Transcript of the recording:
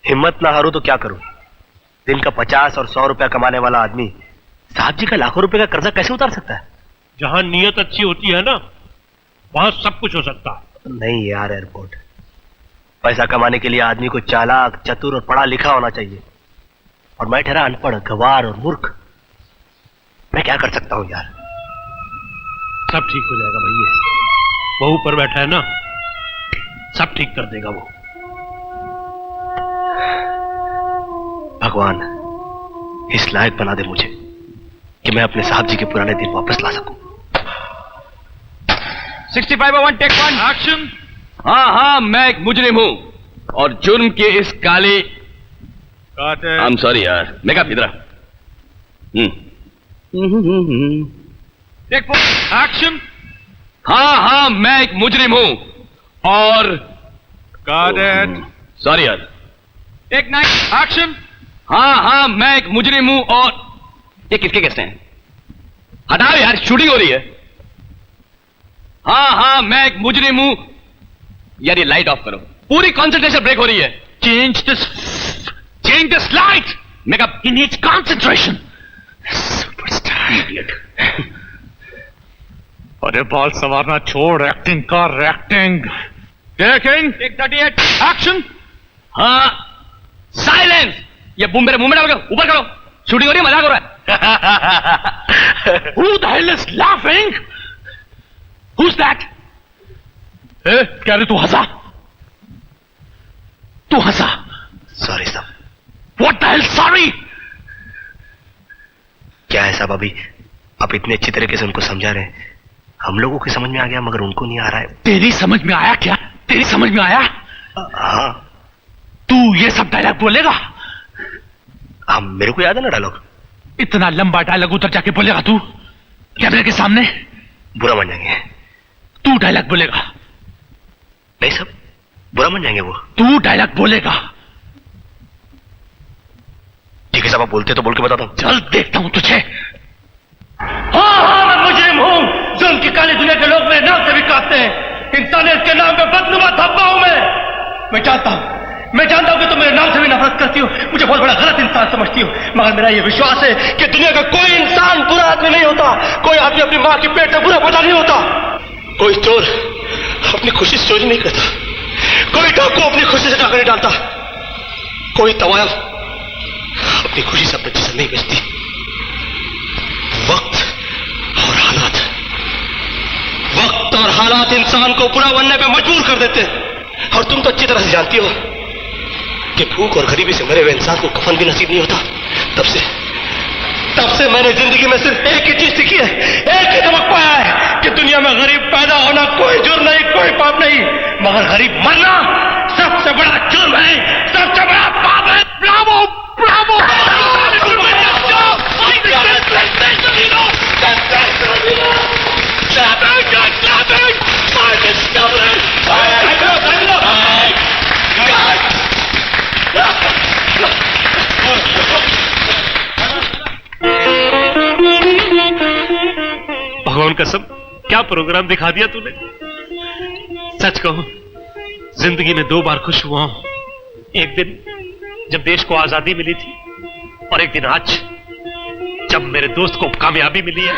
हिम्मत ना हारूं तो क्या करूं? दिन का 50 और 100 रुपया कमाने वाला आदमी साहब जी का लाखों रुपए का कर्जा कैसे उतार सकता है? जहां नीयत अच्छी होती है ना, वहां सब कुछ हो सकता है। नहीं यार एयरपोर्ट, पैसा कमाने के लिए आदमी को चालाक, चतुर और पढ़ा लिखा होना चाहिए, और मैं ठहरा अनपढ़, गवार और मूर्ख। मैं क्या कर सकता हूं यार? सब ठीक हो जाएगा भैया, वो ऊपर बैठा है ना, सब ठीक कर देगा वो। भगवान इस लायक बना दे मुझे कि मैं अपने साहब जी के पुराने दिन वापस ला सकूं। 65/1 टेक 1 एक्शन। हाँ, मैं एक मुजरिम हूं और जुर्म के इस काले आई एम सॉरी यार, मेकअप इधर। Take 4 action. हाँ, मैं एक मुजरिम हूं और सॉरी यार। Take 9 action. हाँ, मैं एक मुजरिम हूं और ये किसके कैसे हैं? हटाओ यार, शूटिंग हो रही है। हाँ, मैं एक मुजरिम हूं यार, ये लाइट ऑफ करो, पूरी कंसंट्रेशन ब्रेक हो रही है। Change this light. मेकअप ही नीड्स कंसंट्रेशन। सुपरस्टार। अरे बाल संवारना छोड़, एक्टिंग कर, एक्टिंग। Taking take 38 action. हाँ, साइलेंस। ये बूम मेरे मुंह में डाल के ऊपर करो, शूटिंग हो रही है, मजाक हो रहा है। Who the hell is laughing? Who's that? क्या रे, तू हंसा? तू हंसा? सॉरी साहब। What the hell sorry? क्या है साहब, अभी आप इतने अच्छी तरीके से उनको समझा रहे हैं, हम लोगों की समझ में आ गया मगर उनको नहीं आ रहा है। तेरी समझ में आया क्या? तेरी समझ में आया? हाँ। तू ये सब डायलॉग बोलेगा? हाँ, मेरे को याद है ना डायलॉग। इतना लंबा डायलॉग उधर जाके बोलेगा तू कैमरे के सामने? बुरा मान जाएंगे। तू डायलॉग बोलेगा? नहीं साहब, बुरा मान जाएंगे वो। तू डायलॉग बोलेगा? ठीक है साहब, आप बोलते तो बोल के बताता हूँ। चल देखता हूं तुझे। हाँ, मैं मुजरिम हूँ। जुल्म की काली दुनिया के लोग मेरे नाम से भी काटते हैं। इंसानियत के नाम पे बदनुमा धब्बा हूं मैं जानता हूं कि तुम मेरे नाम से भी नफरत करती हो, मुझे बहुत बड़ा गलत इंसान समझती हो, मगर मेरा यह विश्वास है कि दुनिया का कोई इंसान बुरा आदमी नहीं होता। कोई आदमी अपनी मां के पेट से बुरा पैदा नहीं होता। कोई चोर अपनी खुशी से चोरी नहीं करता, कोई डाकू अपनी खुशी से डाका नहीं डालता, कोई तवायफ अपनी खुशी से अपने जिस्म नहीं बेचती। वक्त और हालात इंसान को बुरा बनने पे मजबूर कर देते हैं। और तुम तो अच्छी तरह से जानती हो कि भूख और गरीबी से मरे हुए इंसान को कफन भी नसीब नहीं होता। तब से मैंने जिंदगी में सिर्फ एक ही चीज सीखी है, एक ही सबक पाया है कि दुनिया में गरीब पैदा होना कोई जुर्म नहीं, कोई पाप नहीं, मगर गरीब मरना सबसे बड़ा जुर्म है, सबसे बड़ा पाप है। Bravo, Bravo. भगवान कसम, क्या प्रोग्राम दिखा दिया तूने। सच कहूं, जिंदगी में 2 बार खुश हुआ हूं। एक दिन जब देश को आजादी मिली थी, और एक दिन आज जब मेरे दोस्त को कामयाबी मिली है।